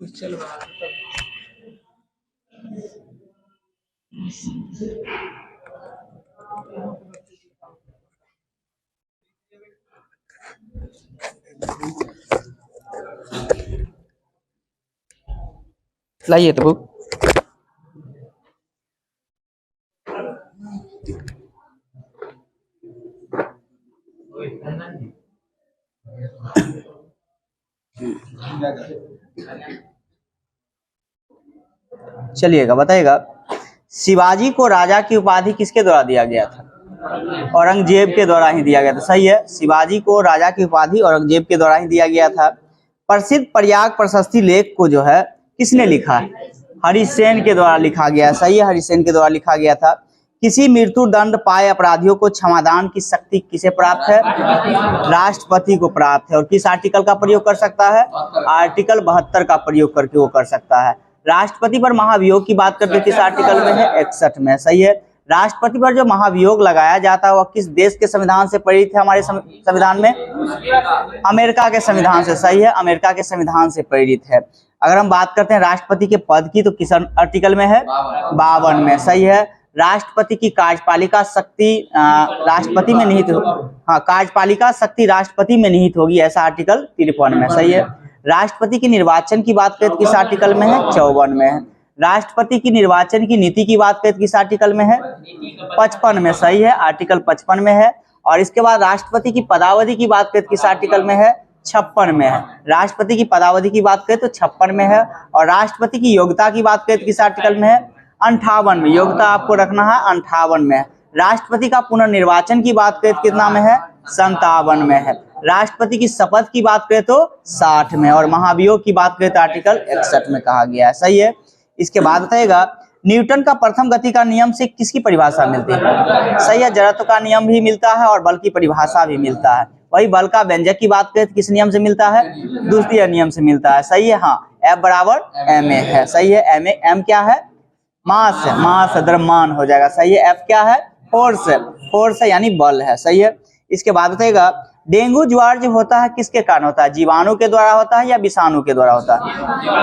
चल लाइए तो बुक। चलिएगा, बताइएगा, शिवाजी को राजा की उपाधि किसके द्वारा दिया गया था? औरंगजेब के द्वारा ही दिया गया था। सही है, शिवाजी को राजा की उपाधि औरंगजेब के द्वारा ही दिया गया था। प्रसिद्ध प्रयाग प्रशस्ति लेख को जो है किसने लिखा है? हरिसेन के द्वारा लिखा गया। सही है, हरिसेन के द्वारा लिखा गया था। किसी मृत्यु दंड पाए अपराधियों को क्षमादान की शक्ति किसे प्राप्त है? राष्ट्रपति को प्राप्त है। और किस आर्टिकल का प्रयोग कर सकता है? आर्टिकल 72 का प्रयोग करके वो कर सकता है। राष्ट्रपति पर महाभियोग की बात करते किस आर्टिकल में है? 61 में। सही है, राष्ट्रपति पर जो महाभियोग लगाया जाता है वह किस देश के संविधान से प्रेरित है? हमारे संविधान में अमेरिका के संविधान से। सही है, अमेरिका के संविधान से प्रेरित है। अगर हम बात करते हैं राष्ट्रपति के पद की तो किस आर्टिकल में है? 52 में। सही है, राष्ट्रपति की कार्यपालिका शक्ति राष्ट्रपति में निहित कार्यपालिका शक्ति राष्ट्रपति में निहित होगी, ऐसा आर्टिकल 53 में। सही है, राष्ट्रपति की निर्वाचन की बात करें तो किस आर्टिकल में है? 54 में है। राष्ट्रपति की निर्वाचन की नीति की बात करें तो किस आर्टिकल में है? 55 में। सही है, आर्टिकल 55 में है। और इसके बाद राष्ट्रपति की पदावधि की बात करें तो किस आर्टिकल में है? 56 में है। राष्ट्रपति की पदावधि की बात करें तो 56 में है। और राष्ट्रपति की योग्यता की बात करें तो किस आर्टिकल में है? 58 में। योग्यता आपको रखना है 58 में है। राष्ट्रपति का पुनर्निर्वाचन की बात करें तो कितना में है? 57 में है। राष्ट्रपति की शपथ की बात करें तो 60 में। और महाभियोग की बात करें तो आर्टिकल 61 में कहा गया है। सही है, इसके बाद बताइएगा, न्यूटन का प्रथम गति का नियम से किसकी परिभाषा मिलती है? सही है, जड़त्व का नियम भी मिलता है और बल की परिभाषा भी मिलता है। वही बल का व्यंजक की बात करें तो किस नियम से मिलता है? द्वितीय नियम से मिलता है। सही है, हाँ, F बराबर ma है। सही है, m क्या है? मास है, मास द्रव्यमान हो जाएगा। सही है, F क्या है? फोर्स है, फोर्स है यानी बल है। सही है, इसके बाद बताइएगा, डेंगू ज्वर जो होता है किसके कारण होता है? जीवाणु के द्वारा होता है या विषाणु के द्वारा होता है?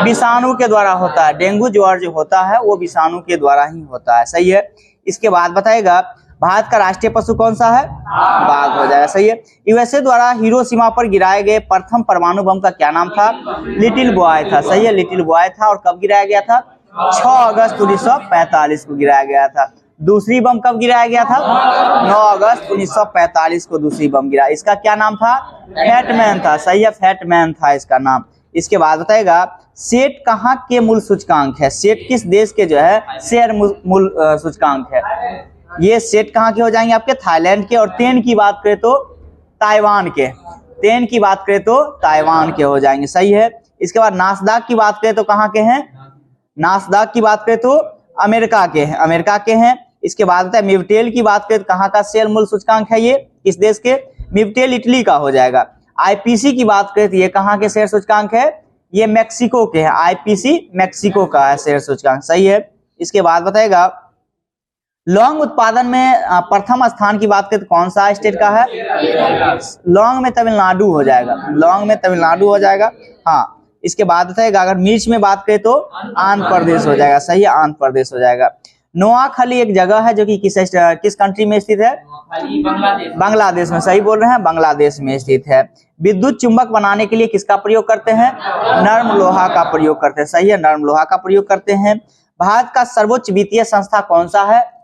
विषाणु के द्वारा होता है। डेंगू ज्वर जो होता है वो विषाणु के द्वारा ही होता है। सही है, इसके बाद बताइएगा, भारत का राष्ट्रीय पशु कौन सा है? बाघ हो जाएगा। सही है, यूएसए द्वारा हिरोशिमा पर गिराए गए प्रथम परमाणु बम का क्या नाम था? लिटिल बॉय था। सही है, लिटिल बॉय था। और कब गिराया गया था? 6 अगस्त 1945 को गिराया गया था। दूसरी बम कब गिराया गया था? 9 अगस्त 1945 को दूसरी बम गिरा। इसका क्या नाम था? फैटमैन था। सही है, फैटमैन था इसका नाम। इसके बाद बताएगा, सेट कहाँ के मूल सूचकांक है? सेट किस देश के जो है शेयर मूल सूचकांक है? ये सेट कहाँ के हो जाएंगे आपके? थाईलैंड के। और टेन की बात करें तो ताइवान के। टेन की बात करें तो ताइवान के हो जाएंगे। सही है, इसके बाद नासदाक की बात करें तो कहाँ के हैं? नासदाक की बात करें तो अमेरिका के हैं, अमेरिका के हैं। इसके बाद है मिवटेल की बात करें तो कहाँ का शेयर मूल सूचकांक है? ये किस देश के? मिवटेल इटली का हो जाएगा। आईपीसी की बात करें तो ये कहाँ के शेयर सूचकांक है? ये मैक्सिको के हैं। आईपीसी मैक्सिको का है शेयर सूचकांक। सही है, इसके बाद बताएगा, लौंग उत्पादन में प्रथम स्थान की बात करें तो कौन सा स्टेट का है? लौंग में तमिलनाडु हो जाएगा। लौंग में तमिलनाडु हो जाएगा। हाँ, इसके बाद बताएगा, अगर मिर्च में बात करें तो आंध्र प्रदेश हो जाएगा। सही है, आंध्र प्रदेश हो जाएगा। नोआखाली एक जगह है जो कि किस कंट्री में स्थित है? बांग्लादेश में। सही बोल रहे हैं, बांग्लादेश में स्थित है। विद्युत चुंबक बनाने के लिए किसका प्रयोग करते हैं? नर्म लोहा का प्रयोग करते हैं। सही है, नर्म लोहा का प्रयोग करते हैं। भारत का सर्वोच्च वित्तीय संस्था कौन सा है?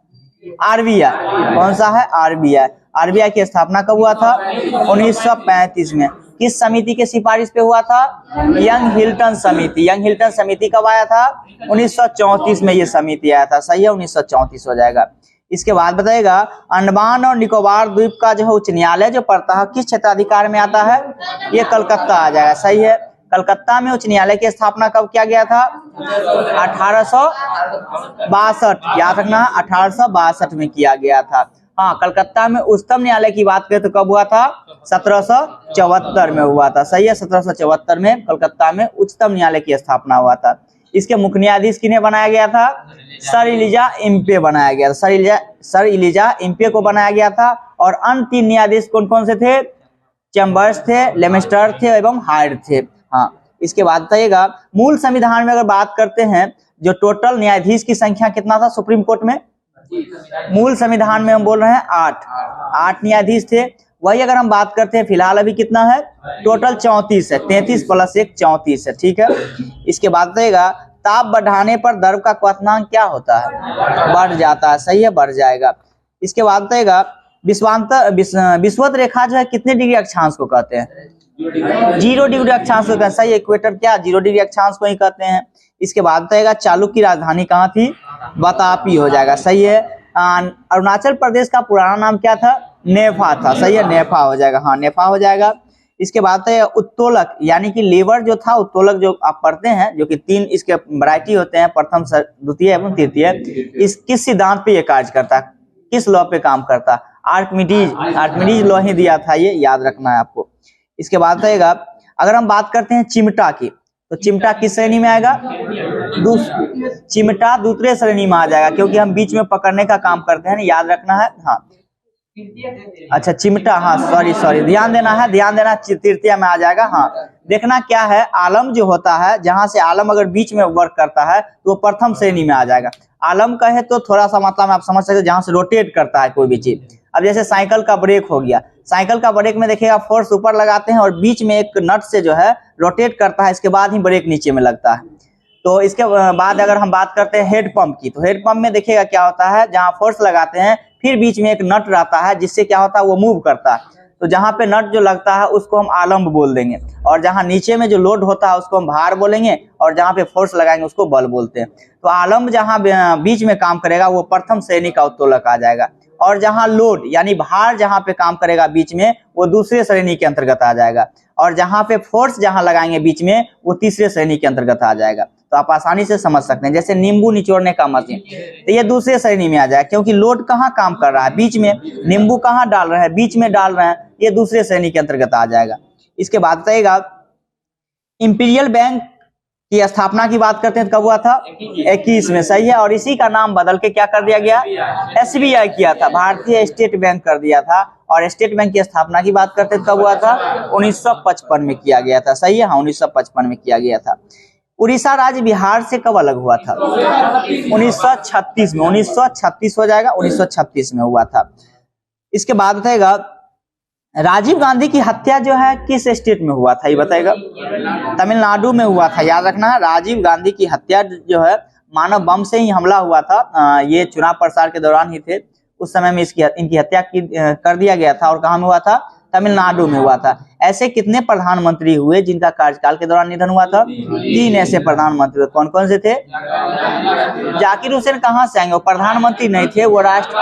आरबीआई। कौन सा है? आरबीआई। आरबीआई की स्थापना कब हुआ था? 1935 में। किस समिति के सिफारिश पे हुआ था? यंग हिल्टन समिति। यंग हिल्टन समिति कब आया था? 1934 में ये समिति आया था। सही है, 1934 हो जाएगा। इसके बाद बताइएगा, अंडमान और निकोबार द्वीप का जो है उच्च न्यायालय जो पड़ता है किस क्षेत्राधिकार में आता है? ये कलकत्ता आ जाएगा। सही है, कलकत्ता में उच्च न्यायालय की स्थापना कब किया गया था? 1862। याद रखना, 1862 में किया गया था। हाँ, कलकत्ता में उच्चतम न्यायालय की बात करें तो कब हुआ था? 1774 में हुआ था। सही है, 1774 में कलकत्ता में उच्चतम न्यायालय की स्थापना हुआ था। इसके मुख्य न्यायाधीश किन्हें बनाया गया था? सर इलिजा इम्पे बनाया गया था। सर इलिजा इम्पे को बनाया गया था। और अन्य 3 न्यायाधीश कौन कौन से थे? चैम्बर्स थे, लेमेस्टर थे एवं हायर थे। हाँ, इसके बाद बताइएगा मूल संविधान में अगर बात करते हैं जो टोटल न्यायाधीश की संख्या कितना था सुप्रीम कोर्ट में? मूल संविधान में हम बोल रहे हैं 8 न्यायाधीश थे। वही अगर हम बात करते हैं फिलहाल अभी कितना है? टोटल 34 है, 33 + 1 34 है, ठीक है। इसके बाद बताइएगा ताप बढ़ाने पर द्रव का क्वथनांक क्या होता है? बढ़ जाता है, सही है, बढ़ जाएगा। इसके बाद बताइएगा विषुवत रेखा जो है कितने डिग्री अक्षांश को कहते हैं? 0 डिग्री अक्षांश को कहते हैं, सही। इक्वेटर क्या 0 डिग्री अक्षांश को ही कहते हैं। इसके बाद बताइएगा चालुक्य की राजधानी कहाँ थी? बतापी हो जाएगा, सही है। अरुणाचल प्रदेश का पुराना नाम क्या था? नेफा था, सही है, नेफा हो जाएगा, हाँ नेफा हो जाएगा। इसके बाद है उत्तोलक यानी कि लेवर जो था, उत्तोलक जो आप पढ़ते हैं, जो कि 3 इसके वैरायटी होते हैं, प्रथम द्वितीय एवं तृतीय। इस किस सिद्धांत पे ये कार्य करता है, किस लॉ पे काम करता है? आर्किमिडीज लॉ ही दिया था, ये याद रखना है आपको। इसके बाद रहेगा अगर हम बात करते हैं चिमटा की, तो चिमटा किस श्रेणी में आएगा? चिमटा दूसरे श्रेणी में आ जाएगा, क्योंकि हम बीच में पकड़ने का काम करते हैं, याद रखना है। हाँ अच्छा चिमटा, हाँ सॉरी ध्यान देना तृतीय में आ जाएगा। हाँ देखना क्या है, आलम जो होता है, जहां से आलम अगर बीच में वर्क करता है तो वो प्रथम श्रेणी में आ जाएगा। आलम कहे तो थोड़ा सा मतलब आप समझ सकते, जहां से रोटेट करता है कोई भी चीज। अब जैसे साइकिल का ब्रेक हो गया, साइकिल का ब्रेक में देखिएगा फोर्स ऊपर लगाते हैं और बीच में एक नट से जो है रोटेट करता है, इसके बाद ही ब्रेक नीचे में लगता है। तो इसके बाद अगर हम बात करते हैं हेड पंप की, तो हेड पंप में देखिएगा क्या होता है, जहां फोर्स लगाते हैं फिर बीच में एक नट रहता है, जिससे क्या होता है वो मूव करता है। तो जहां पे नट जो लगता है उसको हम आलम्ब बोल देंगे, और जहां नीचे में जो लोड होता है उसको हम भार बोलेंगे, और जहां पे फोर्स लगाएंगे उसको बल बोलते हैं। तो आलम्ब जहां बीच में काम करेगा वो प्रथम श्रेणी का उत्तोलक आ जाएगा, और जहां लोड यानी भार जहां पे काम करेगा बीच में वो दूसरे श्रेणी के अंतर्गत आ जाएगा, और जहां पे फोर्स जहां लगाएंगे बीच में वो तीसरे श्रेणी के अंतर्गत आ जाएगा। तो आप आसानी से समझ सकते हैं, जैसे नींबू निचोड़ने का मशीन, तो ये दूसरे श्रेणी में आ जाएगा, क्योंकि लोड कहाँ काम कर रहा है? बीच में। नींबू कहाँ डाल रहे हैं? बीच में डाल रहे हैं, ये दूसरे श्रेणी के अंतर्गत आ जाएगा। इसके बाद बताइएगा इंपीरियल बैंक की स्थापना की बात करते हैं तो कब हुआ था? 21 में, सही है। और इसी का नाम बदल के क्या कर दिया गया? SBI किया था, भारतीय स्टेट बैंक कर दिया था। और स्टेट बैंक की स्थापना की बात करते हैं तो कब हुआ था? 1955 में किया गया था, सही है, हाँ 1955 में किया गया था। उड़ीसा राज्य बिहार से कब अलग हुआ था? 1936 में, 1936 हो जाएगा, 1936 में हुआ था। इसके बाद बताएगा राजीव गांधी की हत्या जो है किस स्टेट में हुआ था, ये बताएगा? तमिलनाडु में हुआ था, याद रखना है। राजीव गांधी की हत्या जो है मानव बम से ही हमला हुआ था, ये चुनाव प्रचार के दौरान ही थे, उस समय में इनकी हत्या कर दिया गया था। और कहाँ में हुआ था? तमिलनाडु में हुआ था। ऐसे कितने प्रधानमंत्री हुए जिनका कार्यकाल के दौरान निधन हुआ था? 3 ऐसे प्रधानमंत्री। कौन कौन से थे? जाकिर हुसैन कहाँ से आएंगे, वो प्रधानमंत्री नहीं थे, वो राष्ट्र,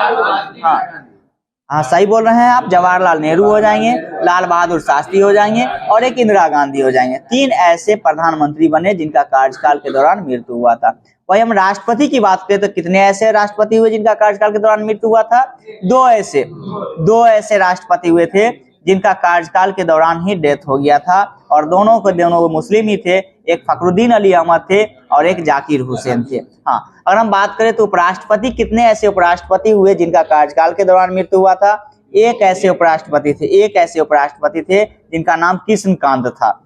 हाँ सही बोल रहे हैं आप, जवाहरलाल नेहरू हो जाएंगे, लाल बहादुर शास्त्री हो जाएंगे, और एक इंदिरा गांधी हो जाएंगे। 3 ऐसे प्रधानमंत्री बने जिनका कार्यकाल के दौरान मृत्यु हुआ था। वही हम राष्ट्रपति की बात करें तो कितने ऐसे राष्ट्रपति हुए जिनका कार्यकाल के दौरान मृत्यु हुआ था? 2 ऐसे राष्ट्रपति हुए थे जिनका कार्यकाल के दौरान ही डेथ हो गया था, और दोनों मुस्लिम ही थे। एक फखरुद्दीन अली अहमद थे और एक जाकिर हुसैन थे। हाँ अगर हम बात करें तो उपराष्ट्रपति, कितने ऐसे उपराष्ट्रपति हुए जिनका कार्यकाल के दौरान मृत्यु हुआ था? 1 ऐसे उपराष्ट्रपति थे जिनका नाम कृष्णकांत था।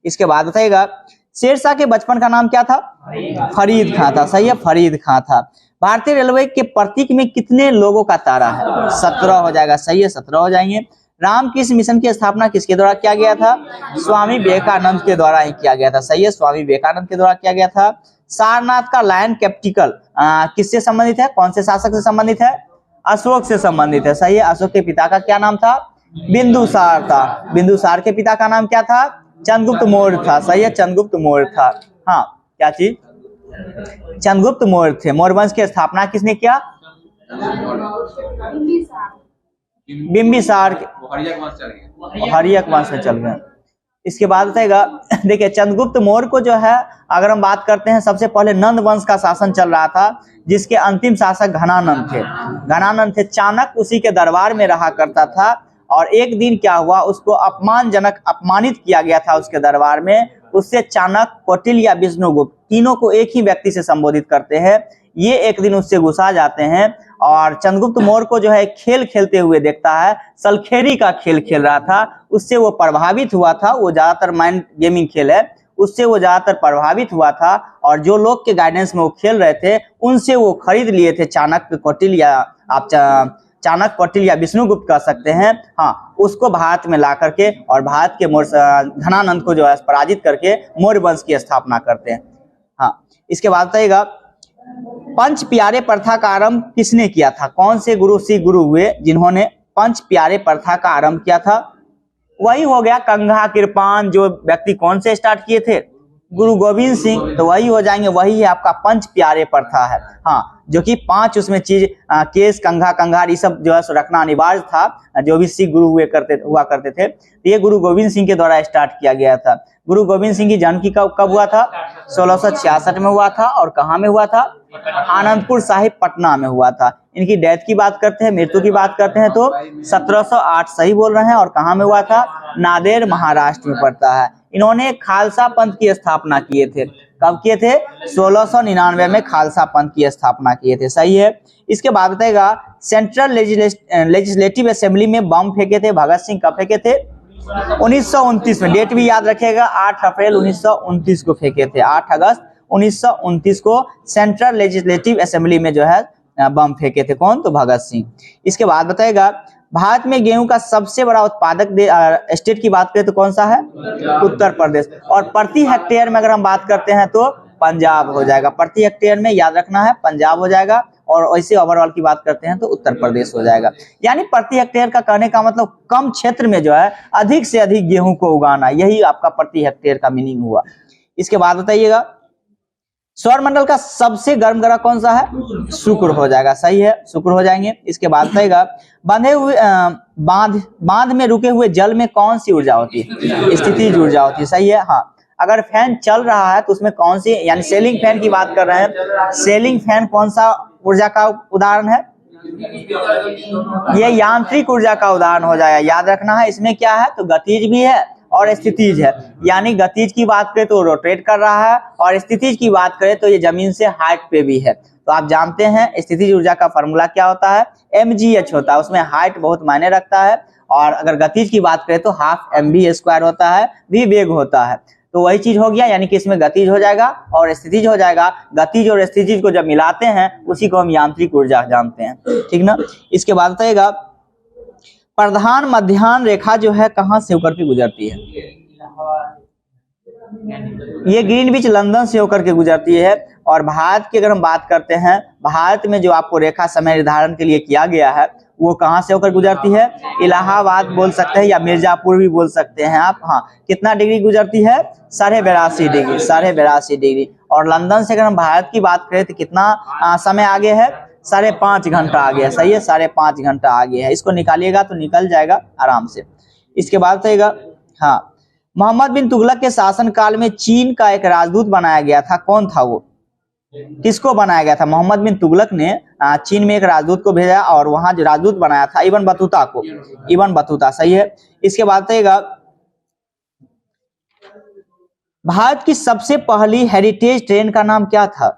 इसके बाद बताइएगा शेरशाह के बचपन का नाम क्या था? फरीद खां था, सही है, फरीद खां था। भारतीय रेलवे के प्रतीक में कितने लोगों का तारा है? 17 हो जाएगा, सही है, 17 हो जाएंगे। रामकृष्ण मिशन की स्थापना किसके द्वारा किया गया था? स्वामी विवेकानंद के द्वारा ही किया गया था, सही है, स्वामी विवेकानंद के द्वारा किया गया था। सारनाथ का लायन कैपिटल किससे संबंधित है? कौन से शासक से संबंधित है? अशोक से संबंधित है, सही है। अशोक के पिता का क्या नाम था? बिंदुसार था। बिंदुसार के पिता का नाम क्या था? चंद्रगुप्त मौर्य था, सही है, चंद्रगुप्त मौर्य था। हाँ क्या चीज? चंद्रगुप्त मौर्य थे। मौर्य वंश की स्थापना किसने किया? बिंबिसार, हर्यक वंश में चल गए। इसके बाद बताएगा देखिए चंद्रगुप्त मौर्य को जो है अगर हम बात करते हैं, सबसे पहले नंद वंश का शासन चल रहा था, जिसके अंतिम शासक घनानंद थे। चाणक्य उसी के दरबार में रहा करता था, और एक दिन क्या हुआ, उसको अपमानित किया गया था उसके दरबार में। उससे चाणक्य, कौटिल्य या विष्णुगुप्त, तीनों को एक ही व्यक्ति से संबोधित करते हैं। ये एक दिन उससे गुस्सा जाते हैं और चंद्रगुप्त मौर्य को जो है खेल खेलते हुए देखता है, सलखेरी का खेल खेल रहा था, उससे वो प्रभावित हुआ था। वो ज्यादातर माइंड गेमिंग खेल है, उससे वो ज्यादातर प्रभावित हुआ था और जो लोग के गाइडेंस में वो खेल रहे थे उनसे वो खरीद लिए थे चाणक्य कौटिल्य, या आप चाणक्य कौटिल्य या विष्णुगुप्त कह सकते हैं। हाँ, उसको भारत में ला करके और भारत के घनानंद को जो है पराजित करके मौर्य वंश की स्थापना करते हैं। हाँ, इसके बाद बताइएगा पंच प्यारे प्रथा का आरंभ किसने किया था? कौन से गुरु सिख गुरु हुए जिन्होंने पंच प्यारे प्रथा का आरंभ किया था? वही हो गया कंघा कृपान। जो व्यक्ति कौन से स्टार्ट किए थे? गुरु गोविंद सिंह। तो वही हो जाएंगे, वही है आपका पंच प्यारे प्रथा है। हाँ, जो कि 5 उसमें चीज केस, कंघा, कंघार, ये सब जो है रखना अनिवार्य था, जो भी सिख गुरु हुआ करते थे। तो ये गुरु गोविंद सिंह के द्वारा स्टार्ट किया गया था। गुरु गोविंद सिंह की जन्म की कब हुआ था? 1666 में हुआ था। और कहाँ में हुआ था? आनंदपुर साहिब पटना में हुआ था। इनकी डेथ की बात करते हैं, मृत्यु की बात करते हैं तो 1708 सही बोल रहे हैं। और कहाँ में हुआ था? नांदेड़ महाराष्ट्र में पड़ता है। इन्होंने खालसा पंथ की स्थापना किए थे। कब किए थे? 1699 में खालसा पंथ की स्थापना किए थे। सही है। इसके बाद बताएगा सेंट्रल लेजिस्लेटिव असेंबली में बम फेंके थे भगत सिंह, कब फेंके थे? 1929 में। डेट भी याद रखिएगा, 8 अप्रैल 1929 को फेंके थे। 8 अगस्त 1929 को सेंट्रल लेजिस्लेटिव असेंबली में जो है बम फेंके थे। कौन? तो भगत सिंह। इसके बाद बताएगा भारत में गेहूं का सबसे बड़ा उत्पादक स्टेट की बात करें तो कौन सा है? उत्तर प्रदेश। और प्रति हेक्टेयर में अगर हम बात करते हैं तो पंजाब हो जाएगा। प्रति हेक्टेयर में याद रखना है, पंजाब हो जाएगा। और वैसे ओवरऑल की बात करते हैं तो उत्तर प्रदेश हो जाएगा। यानी प्रति हेक्टेयर का कहने का मतलब कम क्षेत्र में जो है अधिक से अधिक गेहूं को उगाना, यही आपका प्रति हेक्टेयर का मीनिंग हुआ। इसके बाद बताइएगा सौरमंडल का सबसे गर्म ग्रह कौन सा है? शुक्र हो जाएगा। सही है, शुक्र हो जाएंगे। इसके बाद बताइएगा बांध में रुके हुए जल में कौन सी ऊर्जा होती है? स्थितिज ऊर्जा होती है। सही है। हाँ, अगर फैन चल रहा है तो उसमें कौन सी, यानी सेलिंग फैन की बात कर रहे हैं, सेलिंग फैन कौन सा ऊर्जा का उदाहरण है? ये यांत्रिक ऊर्जा का उदाहरण हो जाएगा। याद रखना है, इसमें क्या है? तो गतिज भी है और स्थितिज है। यानी गतिज की बात करें तो रोटेट कर रहा है, और स्थितिज की बात करें तो ये जमीन से हाइट पे भी है। तो आप जानते हैं स्थितिज ऊर्जा का फॉर्मूला क्या होता है? mgh होता है। उसमें हाइट बहुत मायने रखता है। और अगर गतिज की बात करें तो हाफ mv² होता है, भी वेग होता है। तो वही चीज हो गया, यानी कि इसमें गतिज हो जाएगा और स्थितिज हो जाएगा। गतिज और स्थितिज को जब मिलाते हैं उसी को हम यांत्रिक ऊर्जा जानते हैं। ठीक ना। इसके बाद बताइएगा प्रधान मध्याह्न रेखा जो है कहां से होकर के गुजरती है? ये ग्रीनविच लंदन से होकर के गुजरती है। और भारत की अगर हम बात करते हैं, भारत में जो आपको रेखा समय निर्धारण के लिए किया गया है वो कहां से होकर गुजरती है? इलाहाबाद बोल सकते हैं या मिर्जापुर भी बोल सकते हैं आप। हाँ, कितना डिग्री गुजरती है? 82.5 डिग्री। 82.5 डिग्री। और लंदन से अगर हम भारत की बात करें तो कितना समय आगे है? 5.5 घंटा आगे है। सही है, 5.5 घंटा आगे है। इसको निकालिएगा तो निकल जाएगा आराम से। इसके बाद बताइएगा हाँ, मोहम्मद बिन तुगलक के शासनकाल में चीन का एक राजदूत बनाया गया था। कौन था वो? किसको बनाया गया था? मोहम्मद बिन तुगलक ने चीन में एक राजदूत को भेजा और वहां जो राजदूत बनाया था इब्न बतूता को। Ibn Battuta. सही है। इसके बाद बताइएगा भारत की सबसे पहली हेरिटेज ट्रेन का नाम क्या था?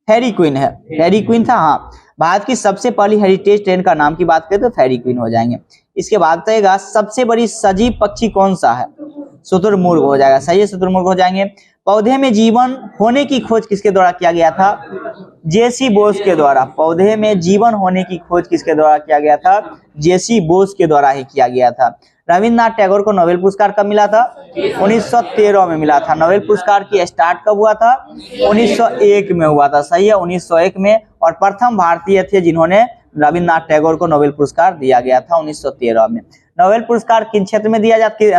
फेरी क्वीन है। फेरी क्वीन था। हाँ, भारत की सबसे पहली हेरिटेज ट्रेन का नाम की बात करें तो फेरी क्वीन हो जाएंगे। इसके बाद बताइएगा सबसे बड़ी सजीव पक्षी कौन सा है? शुतुरमुर्ग हो जाएगा। सही है, शुतुरमुर्ग हो जाएंगे। पौधे में जीवन होने की खोज किसके द्वारा किया गया था? जेसी बोस के द्वारा। पौधे में जीवन होने की खोज किसके द्वारा किया गया था? जेसी बोस के द्वारा ही किया गया था। रविन्द्रनाथ टैगोर को नोबेल पुरस्कार कब मिला था? 1913 में मिला था। नोबेल पुरस्कार की स्टार्ट कब हुआ था? 1901 में हुआ था। सही है, 1901 में। और प्रथम भारतीय थे जिन्होंने रविन्द्रनाथ टैगोर को नोबेल पुरस्कार दिया गया था 1913 में। नोबेल पुरस्कार किन क्षेत्र में दिया जाता है?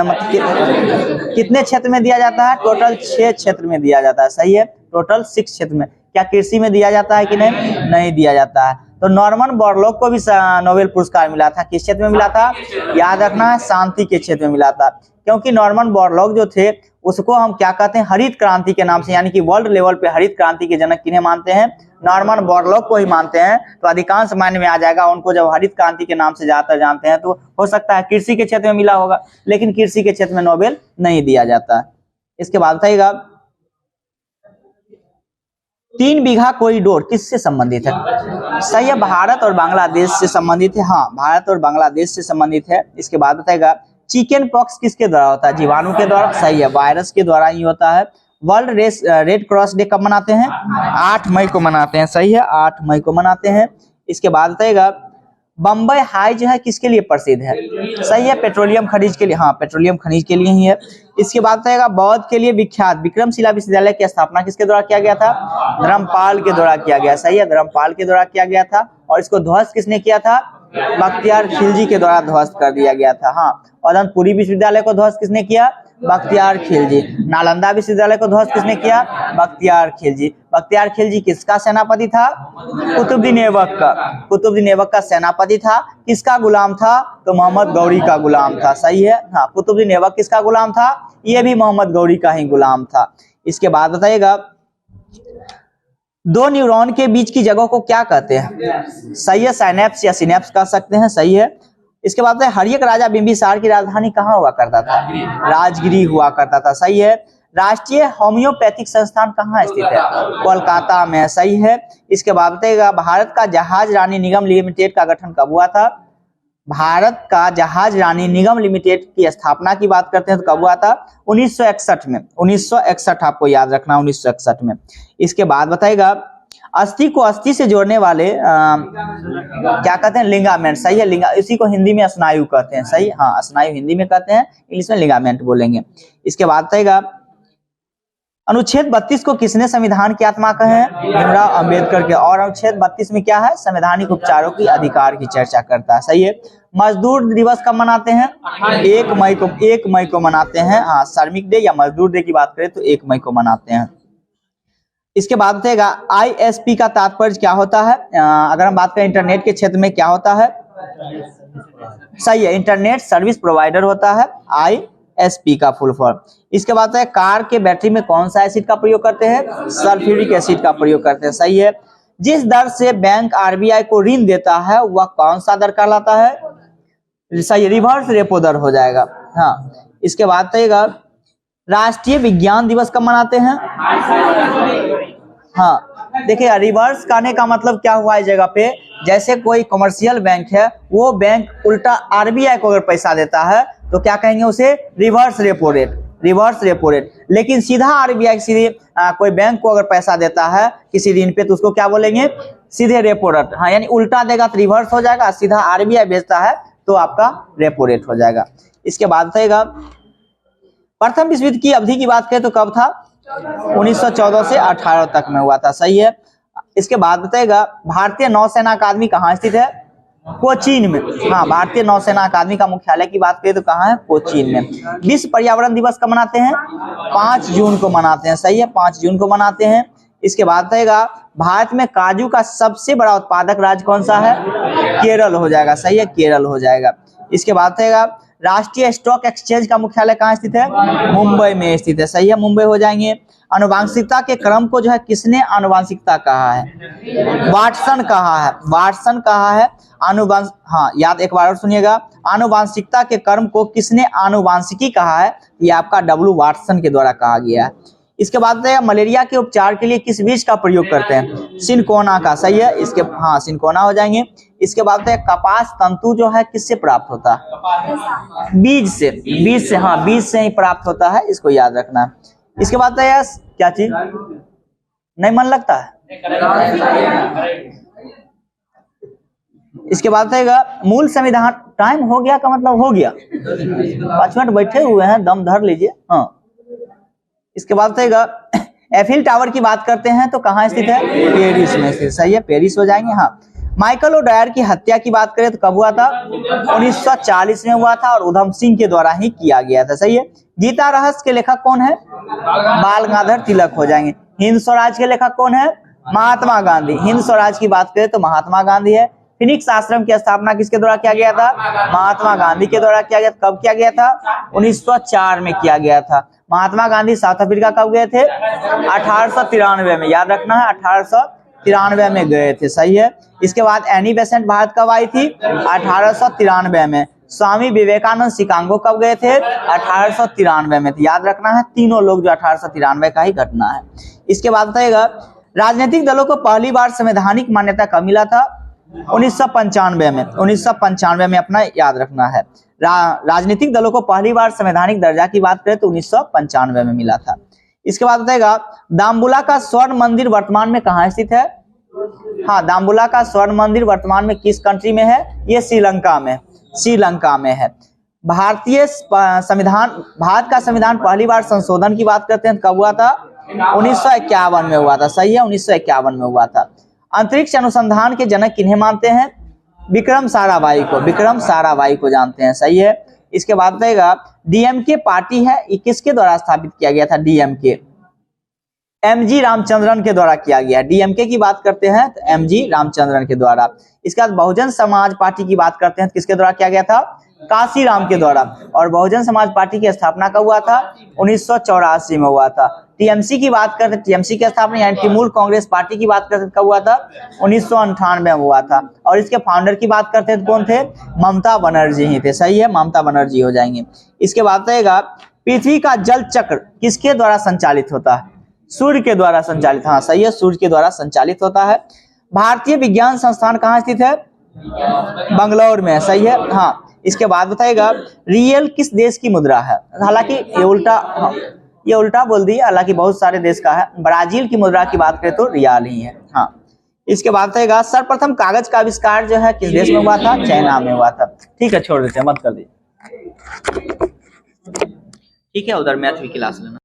कितने क्षेत्र में दिया जाता है? टोटल 6 क्षेत्र में दिया जाता है। सही है, टोटल 6 क्षेत्र में। क्या कृषि में दिया जाता है कि नहीं? नहीं दिया जाता है। तो नॉर्मन बोरलॉग को भी नोबेल पुरस्कार मिला था। किस क्षेत्र में मिला था? याद रखना है, शांति के क्षेत्र में मिला था। क्योंकि नॉर्मन बोरलॉग जो थे उसको हम क्या कहते हैं? हरित क्रांति के नाम से, यानी कि वर्ल्ड लेवल पे हरित क्रांति के जनक किन्हें मानते हैं? नॉर्मन बोरलॉग को ही मानते हैं। तो अधिकांश मायने में आ जाएगा। उनको जब हरित क्रांति के नाम से ज्यादातर जानते हैं तो हो सकता है कृषि के क्षेत्र में मिला होगा, लेकिन कृषि के क्षेत्र में नोबेल नहीं दिया जाता है। इसके बाद बताइएगा 3 बीघा कॉरिडोर किससे संबंधित है? सही है, भारत और बांग्लादेश से संबंधित है। हाँ, भारत और बांग्लादेश से संबंधित है। इसके बाद बताएगा चिकन पॉक्स किसके द्वारा होता है? जीवाणु के द्वारा। सही है, वायरस के द्वारा ही होता है। वर्ल्ड रेड क्रॉस डे कब मनाते हैं? 8 मई को मनाते हैं। सही है, 8 मई को मनाते हैं। इसके बाद बताएगा बम्बई हाई जो है किसके लिए प्रसिद्ध है? सही है, पेट्रोलियम खनिज के लिए। हाँ, पेट्रोलियम खनिज के लिए ही है। इसके बाद बताएगा बौद्ध के लिए विख्यात विक्रमशिला विश्वविद्यालय की स्थापना किसके द्वारा किया गया था? धर्मपाल के द्वारा किया गया। सही है, धर्मपाल के द्वारा किया गया था। और इसको ध्वस्त किसने किया था? बख्तियार खिलजी के द्वारा ध्वस्त कर दिया गया था। हाँ, अदनपुरी विश्वविद्यालय को ध्वस्त किसने किया? बख्तियार खिलजी। नालंदा विश्वविद्यालय को ध्वस्त किसने किया? बख्तियार खिलजी। बख्तियार खिलजी किसका सेनापति था? कुतुबुद्दीन ऐबक का। कुतुबुद्दीन ऐबक का सेनापति था। किसका गुलाम था? तो मोहम्मद गौरी का गुलाम था। सही है, हाँ, कुतुबुद्दीन ऐबक किसका गुलाम था? ये भी मोहम्मद गौरी का ही गुलाम था। इसके बाद बताइएगा 2 न्यूरॉन के बीच की जगह को क्या कहते हैं? सही है, साइनेप्स या सिनेप्स कह सकते हैं। सही है। इसके बाद हर्यक राजा बिंबिसार की राजधानी कहाँ हुआ करता था? राजगिरी हुआ करता था। सही है। राष्ट्रीय होम्योपैथिक संस्थान कहाँ स्थित है? कोलकाता में। सही है। इसके बाद बताइएगा भारत का जहाज रानी निगम लिमिटेड का गठन कब हुआ था? भारत का जहाज रानी निगम लिमिटेड की स्थापना की बात करते हैं तो कब हुआ था? 1961 में। 1961 आपको याद रखना, 1961 में। इसके बाद बताइएगा अस्थि को अस्थि से जोड़ने वाले क्या कहते हैं? लिगामेंट। सही है, इसी को हिंदी में स्नायु कहते हैं। सही, हाँ, स्नायु हिंदी में कहते हैं, इंग्लिश में लिगामेंट बोलेंगे। इसके बाद बताइएगा अनुच्छेद 32 को किसने संविधान की आत्मा कहे? भीमराव अंबेडकर के। और अनुच्छेद 32 में क्या है? संवैधानिक उपचारों की अधिकार की चर्चा करता है। सही है। मजदूर दिवस कब मनाते हैं? 1 मई को। 1 मई को मनाते हैं। हाँ, श्रमिक डे या मजदूर डे की बात करें तो 1 मई को मनाते हैं। इसके बाद बताइएगा ISP का तात्पर्य क्या होता है? अगर हम बात करें इंटरनेट के क्षेत्र में क्या होता है? सही है, इंटरनेट सर्विस प्रोवाइडर होता है ISP का फुल फॉर्म। इसके बाद है कार के बैटरी में कौन सा एसिड का प्रयोग करते हैं? सल्फ्यूरिक एसिड का प्रयोग करते हैं। सही है। जिस दर से बैंक RBI को ऋण देता है वह कौन सा दर कहलाता है? सही, रिवर्स रेपो दर हो जाएगा। हाँ, इसके बाद बताइएगा राष्ट्रीय विज्ञान दिवस कब मनाते हैं? हाँ, देखिए रिवर्स कहने का मतलब क्या हुआ इस जगह पे? जैसे कोई कमर्शियल बैंक है, वो बैंक उल्टा RBI को अगर पैसा देता है तो क्या कहेंगे उसे? Reverse repo rate. Reverse repo rate. लेकिन सीधा RBI सीधे कोई बैंक को अगर पैसा देता है किसी ऋण पे तो उसको क्या बोलेंगे? सीधे रेपो रेट। हाँ, यानी उल्टा देगा तो रिवर्स हो जाएगा, सीधा RBI भेजता है तो आपका रेपो रेट हो जाएगा। इसके बाद बताइएगा प्रथम विश्व युद्ध की अवधि की बात करें तो कब था? 1914 से 18 तक में हुआ था। सही है। इसके बाद बताइएगा भारतीय नौसेना अकादमी कहाँ स्थित है? कोचीन में। हाँ, भारतीय नौसेना अकादमी का मुख्यालय की बात करें तो कहाँ है? कोचीन में। विश्व पर्यावरण दिवस कब मनाते हैं? 5 जून को मनाते हैं। सही है, 5 जून को मनाते हैं। इसके बाद बताइएगा भारत में काजू का सबसे बड़ा उत्पादक राज्य कौन सा है? केरल हो जाएगा। सही है, केरल हो जाएगा। इसके बाद बताइएगा राष्ट्रीय स्टॉक एक्सचेंज का मुख्यालय कहाँ स्थित है? मुंबई में स्थित है। सही है, मुंबई हो जाएंगे। आनुवांशिकता के क्रम को जो है किसने आनुवांशिकता कहा है? वाटसन कहा है। वाटसन कहा है आनुवांश। हाँ, याद एक बार और सुनिएगा, आनुवांशिकता के क्रम को किसने आनुवांशिकी कहा है? ये आपका W वाटसन के द्वारा कहा गया है। इसके बाद मलेरिया के उपचार के लिए किस बीज का प्रयोग करते हैं? सिनकोना का। सही है, इसके हाँ सिनकोना हो जाएंगे। इसके बाद कपास तंतु जो है किससे प्राप्त होता है? बीज से। बीज से, हाँ, बीज से ही प्राप्त होता है, इसको याद रखना। इसके बाद क्या चीज नहीं मन लगता है? इसके बाद मूल संविधान। टाइम हो गया का मतलब हो गया, 5 मिनट बैठे हुए हैं, दम धर लीजिए। हाँ, इसके बाद एफिल टावर की बात करते हैं तो कहाँ स्थित है? पेरिस में स्थित। सही है, पेरिस हो जाएंगे। हाँ, माइकल ओडायर की हत्या की बात करें तो कब हुआ था? 1940 में हुआ था और उधम सिंह के द्वारा ही किया गया था। सही है। गीता रहस्य के लेखक कौन है? बाल गंगाधर तिलक हो जाएंगे। हिंद स्वराज के लेखक कौन है? महात्मा गांधी। हिंद स्वराज की बात करें तो महात्मा गांधी है। फिनिक्स आश्रम की स्थापना किसके द्वारा किया गया था? महात्मा गांधी के द्वारा किया गया। कब किया गया था? 1904 में किया गया था। महात्मा गांधी साउथ अफ्रीका कब गए थे? 1893 में। याद रखना है, 1893 में गए थे। सही है। इसके बाद एनी बेसेंट भारत कब आई थी? 1893 में। स्वामी विवेकानंद शिकागो कब गए थे? 1893 में। याद रखना है, तीनों लोग जो 1893 का ही घटना है। इसके बाद बताइएगा राजनीतिक दलों को पहली बार संवैधानिक मान्यता कब मिला था? 1995 में। 1995 में अपना याद रखना है। राजनीतिक दलों को पहली बार संवैधानिक दर्जा की बात करें तो 1995 में मिला था। इसके बाद बताएगा दाम्बुला का स्वर्ण मंदिर वर्तमान में कहाँ स्थित है? हाँ, दाम्बुला का स्वर्ण मंदिर वर्तमान में किस कंट्री में है? ये श्रीलंका में, श्रीलंका में है। भारत का संविधान पहली बार संशोधन की बात करते हैं कब हुआ था? 1951 में हुआ था। सही है, 1951 में हुआ था। अंतरिक्ष अनुसंधान के जनक किन्हें मानते हैं? विक्रम साराभाई को, विक्रम साराभाई को जानते हैं। सही है। इसके बाद बताएगा डीएमके पार्टी है, ये किसके द्वारा स्थापित किया गया था? डीएमके एमजी रामचंद्रन के द्वारा किया गया। डीएमके की बात करते हैं तो एमजी रामचंद्रन के द्वारा। इसके बाद बहुजन समाज पार्टी की बात करते हैं तो किसके द्वारा किया गया था? काशीराम के द्वारा। और बहुजन समाज पार्टी की स्थापना कब हुआ था? 1984 में हुआ था। टीएमसी की बात करते हैं, टीएमसी की स्थापना यानी तृणमूल कांग्रेस पार्टी की बात करते हैं कब हुआ था? 1998 में हुआ था। और इसके फाउंडर की बात करते हैं तो कौन थे? ममता बनर्जी ही थे। सही है, ममता बनर्जी हो जाएंगे। इसके बाद बताएगा पृथ्वी का जल चक्र किसके द्वारा संचालित होता है? सूर्य के द्वारा संचालित। हाँ सही है, सूर्य के द्वारा संचालित होता है। भारतीय विज्ञान संस्थान कहाँ स्थित है? बंगलौर में। सही है। हाँ, इसके बाद बताएगा रियल किस देश की मुद्रा है? हालांकि ये उल्टा बोल दिया, हालांकि बहुत सारे देश का है। ब्राजील की मुद्रा की बात करें तो रियाल ही है। हाँ, इसके बाद बताएगा सर्वप्रथम कागज का आविष्कार जो है किस देश में हुआ था? चाइना में हुआ था। ठीक है, छोड़ देते हैं, मत कर दीजिए। ठीक है, उधर मैथ की क्लास लेना।